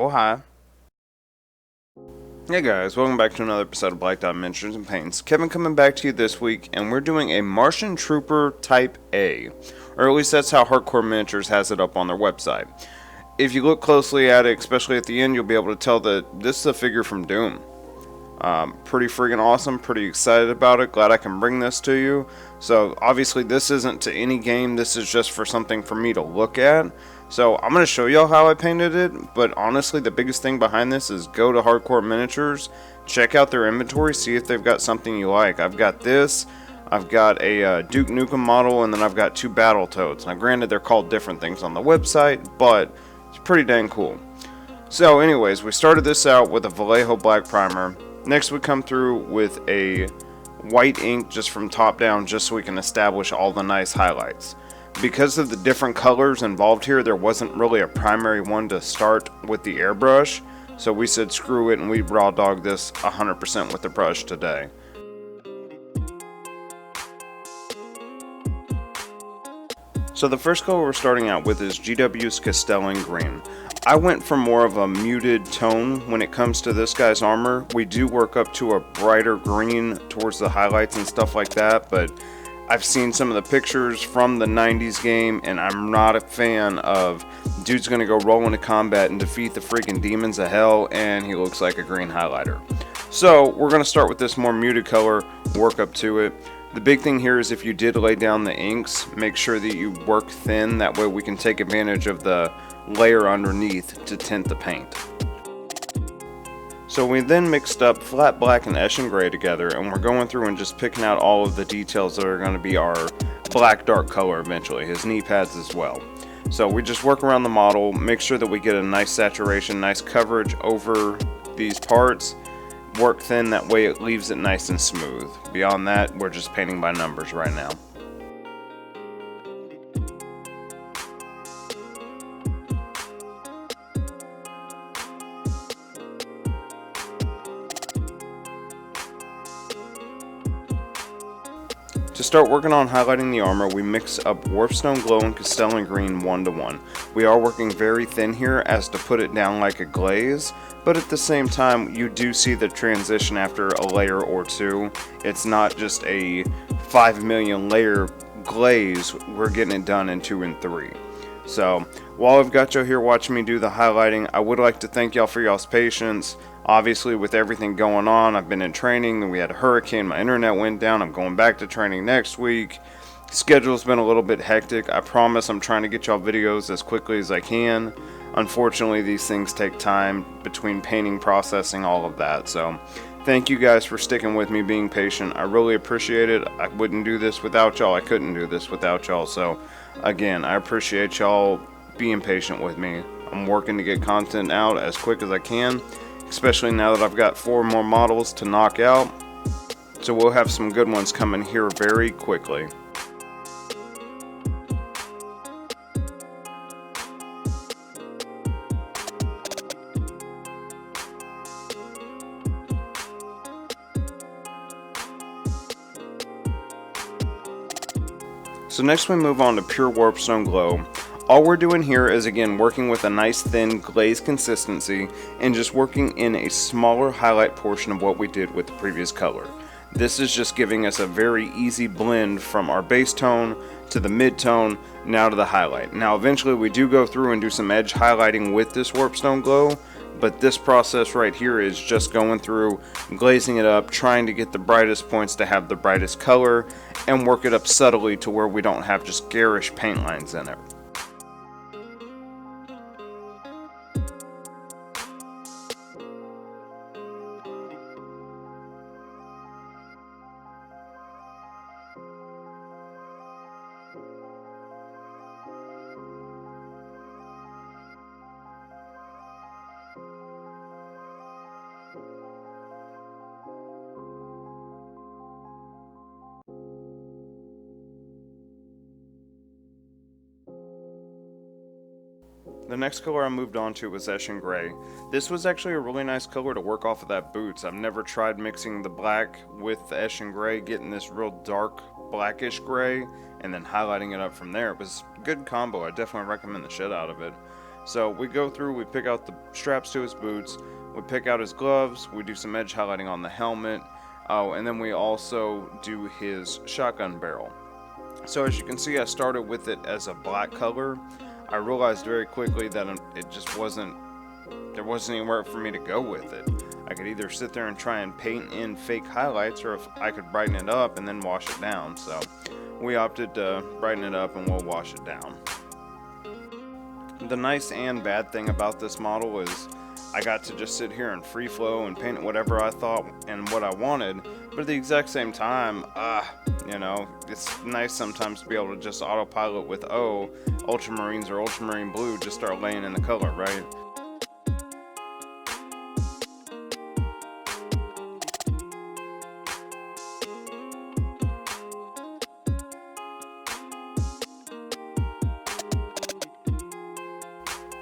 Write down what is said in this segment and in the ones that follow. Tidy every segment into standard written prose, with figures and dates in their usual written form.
Oh, hi. Hey guys, welcome back to another episode of Blackdot Minatures and Paints. Kevin coming back to you this week, and we're doing a Martian Trooper Type A. Or at least that's how Hardcore Miniatures has it up on their website. If you look closely at it, especially at the end, you'll be able to tell that this is a figure from Doom. Pretty freaking awesome, pretty excited about it, glad I can bring this to you. So obviously this isn't to any game, this is just for something for me to look at. So I'm going to show y'all how I painted it, but honestly the biggest thing behind this is go to Hardcore Miniatures, check out their inventory, see if they've got something you like. I've got this, I've got a Duke Nukem model, and then I've got two Battletoads. Now granted they're called different things on the website, but it's pretty dang cool. So anyways, we started this out with a Vallejo black primer. Next we come through with a white ink just from top down, just so we can establish all the nice highlights. Because of the different colors involved here, there wasn't really a primary one to start with the airbrush, so we said screw it and we raw dog this 100% with the brush today. So the first color we're starting out with is GW's Castellan Green. I went for more of a muted tone when it comes to this guy's armor. We do work up to a brighter green towards the highlights and stuff like that, but I've seen some of the pictures from the 90s game, and I'm not a fan of dude's gonna go roll into combat and defeat the freaking demons of hell, and he looks like a green highlighter. So we're gonna start with this more muted color, work up to it. The big thing here is if you did lay down the inks, make sure that you work thin, that way we can take advantage of the layer underneath to tint the paint. So we then mixed up flat black and Eshin gray together, and we're going through and just picking out all of the details that are going to be our black dark color eventually, his knee pads as well. So we just work around the model, make sure that we get a nice saturation, nice coverage over these parts, work thin, that way it leaves it nice and smooth. Beyond that, we're just painting by numbers right now. To start working on highlighting the armor, we mix up Warpstone Glow and Castellan Green 1:1. We are working very thin here as to put it down like a glaze, but at the same time you do see the transition after a layer or two. It's not just a 5 million layer glaze, we're getting it done in 2 and 3. So while I've got y'all here watching me do the highlighting, I would like to thank y'all for y'all's patience. Obviously with everything going on, I've been in training, and we had a hurricane, my internet went down, I'm going back to training next week. Schedule's been a little bit hectic. I promise I'm trying to get y'all videos as quickly as I can. Unfortunately these things take time between painting, processing, all of that. So thank you guys for sticking with me, being patient. I really appreciate it. I wouldn't do this without y'all. I couldn't do this without y'all. So again, I appreciate y'all being patient with me. I'm working to get content out as quick as I can, especially now that I've got 4 more models to knock out. So we'll have some good ones coming here very quickly. So next we move on to pure Warpstone Glow. All we're doing here is again working with a nice thin glaze consistency and just working in a smaller highlight portion of what we did with the previous color. This is just giving us a very easy blend from our base tone to the mid tone, now to the highlight. Now eventually we do go through and do some edge highlighting with this Warpstone Glow, but this process right here is just going through, glazing it up, trying to get the brightest points to have the brightest color, and work it up subtly to where we don't have just garish paint lines in it. The next color I moved on to was Eshin Gray. This was actually a really nice color to work off of that boots. I've never tried mixing the black with the Eshin Gray, getting this real dark blackish gray, and then highlighting it up from there. It was a good combo. I definitely recommend the shit out of it. So we go through, we pick out the straps to his boots, we pick out his gloves, we do some edge highlighting on the helmet, and then we also do his shotgun barrel. So as you can see, I started with it as a black color. I realized very quickly that it just wasn't, there wasn't anywhere for me to go with it. I could either sit there and try and paint in fake highlights, or if I could brighten it up and then wash it down. So we opted to brighten it up and we'll wash it down. The nice and bad thing about this model is I got to just sit here and free flow and paint it whatever I thought and what I wanted, but at the exact same time, you know, it's nice sometimes to be able to just autopilot with, oh, ultramarines or ultramarine blue, just start laying in the color, right?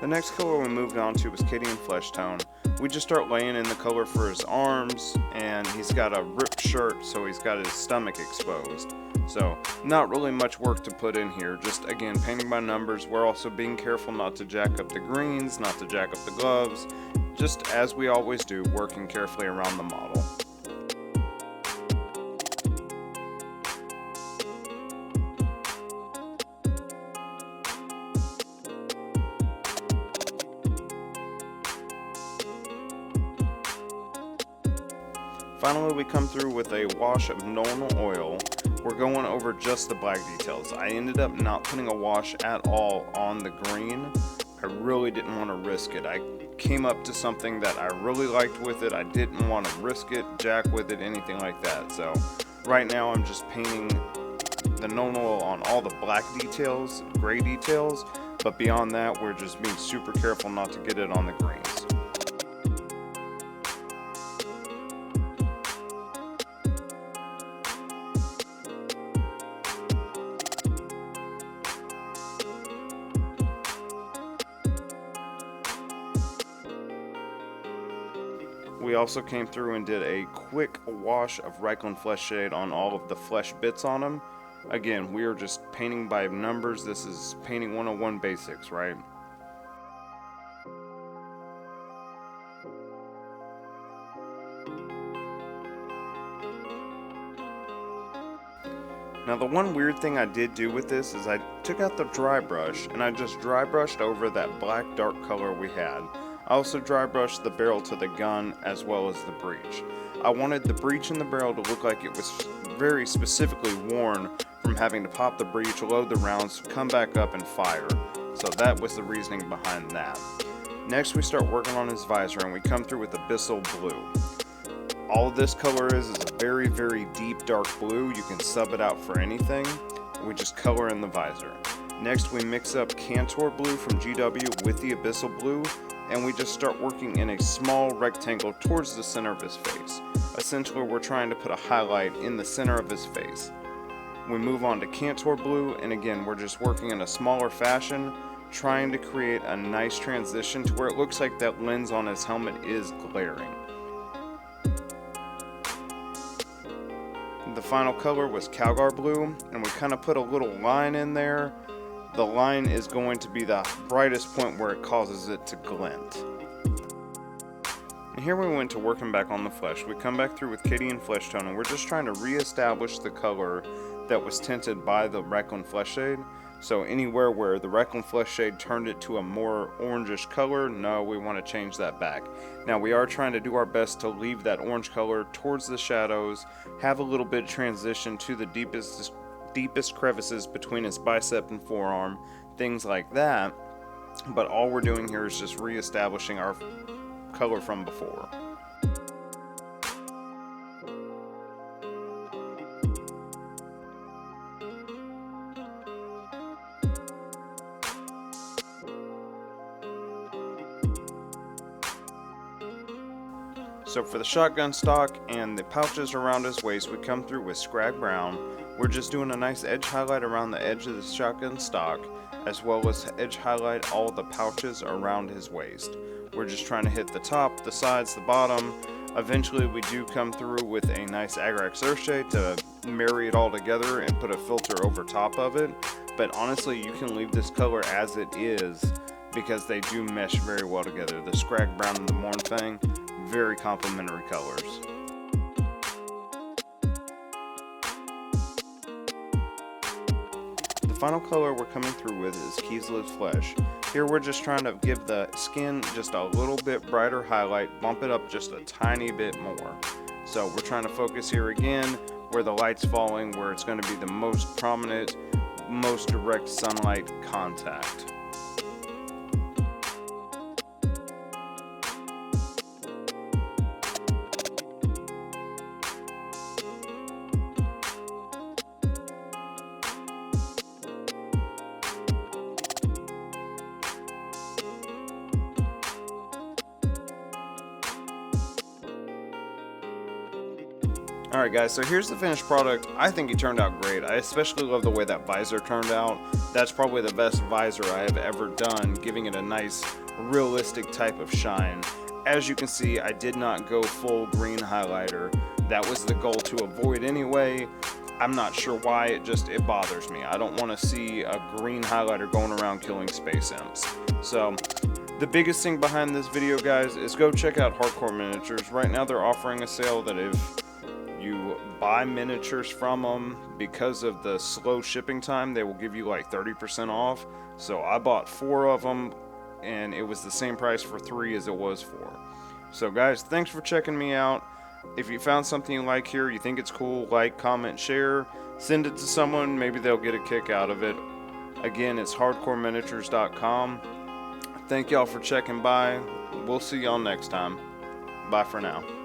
The next color we moved on to was Cadian Fleshtone. We just start laying in the color for his arms, and he's got a ripped shirt, so he's got his stomach exposed. So not really much work to put in here, just again painting by numbers. We're also being careful not to jack up the greens, not to jack up the gloves, just as we always do, working carefully around the model. Finally, we come through with a wash of Nuln Oil. We're going over just the black details. I ended up not putting a wash at all on the green. I really didn't want to risk it. I came up to something that I really liked with it. I didn't want to risk it, jack with it, anything like that. So right now I'm just painting the Nuln Oil on all the black details, gray details, but beyond that we're just being super careful not to get it on the greens. We also came through and did a quick wash of Reikland Fleshshade on all of the flesh bits on them. Again, we are just painting by numbers. This is painting 101 basics, right? Now the one weird thing I did do with this is I took out the dry brush and I just dry brushed over that black dark color we had. I also dry brushed the barrel to the gun as well as the breech. I wanted the breech in the barrel to look like it was very specifically worn from having to pop the breech, load the rounds, come back up and fire. So that was the reasoning behind that. Next we start working on his visor and we come through with Abyssal Blue. All of this color is a very, very deep dark blue. You can sub it out for anything. We just color in the visor. Next we mix up Cantor Blue from GW with the Abyssal Blue, and we just start working in a small rectangle towards the center of his face. Essentially, we're trying to put a highlight in the center of his face. We move on to Cantor Blue, and again, we're just working in a smaller fashion, trying to create a nice transition to where it looks like that lens on his helmet is glaring. The final color was Calgar Blue, and we kind of put a little line in there. The line is going to be the brightest point where it causes it to glint. And here we went to working back on the flesh. We come back through with Cadian Fleshtone, and we're just trying to re-establish the color that was tinted by the Reikland Fleshshade. So anywhere where the Reikland Fleshshade turned it to a more orangish color, no, we want to change that back. Now we are trying to do our best to leave that orange color towards the shadows, have a little bit of transition to the deepest crevices between his bicep and forearm, things like that, but all we're doing here is just re-establishing our color from before. So for the shotgun stock and the pouches around his waist, we come through with Skrag Brown. We're just doing a nice edge highlight around the edge of the shotgun stock, as well as edge highlight all the pouches around his waist. We're just trying to hit the top, the sides, the bottom. Eventually we do come through with a nice Agrax Earthshade to marry it all together and put a filter over top of it. But honestly, you can leave this color as it is. because they do mesh very well together. The Skrag Brown and the Mournfang, very complementary colors. The final color we're coming through with is Kisliv Flesh. Here we're just trying to give the skin just a little bit brighter highlight, bump it up just a tiny bit more. So we're trying to focus here again where the light's falling, where it's going to be the most prominent, most direct sunlight contact. Alright guys, so here's the finished product. I think it turned out great. I especially love the way that visor turned out. That's probably the best visor I have ever done, giving it a nice, realistic type of shine. As you can see, I did not go full green highlighter. That was the goal to avoid anyway. I'm not sure why, it bothers me. I don't want to see a green highlighter going around killing space imps. So, the biggest thing behind this video, guys, is go check out Hardcore Miniatures. Right now they're offering a sale that if you buy miniatures from them, because of the slow shipping time, they will give you like 30% off. So I bought 4 of them, and it was the same price for 3 as it was for. So guys, thanks for checking me out. If you found something you like here, you think it's cool, like, comment, share, send it to someone, maybe they'll get a kick out of it. Again, it's hardcoreminiatures.com. Thank y'all for checking by. We'll see y'all next time. Bye for now.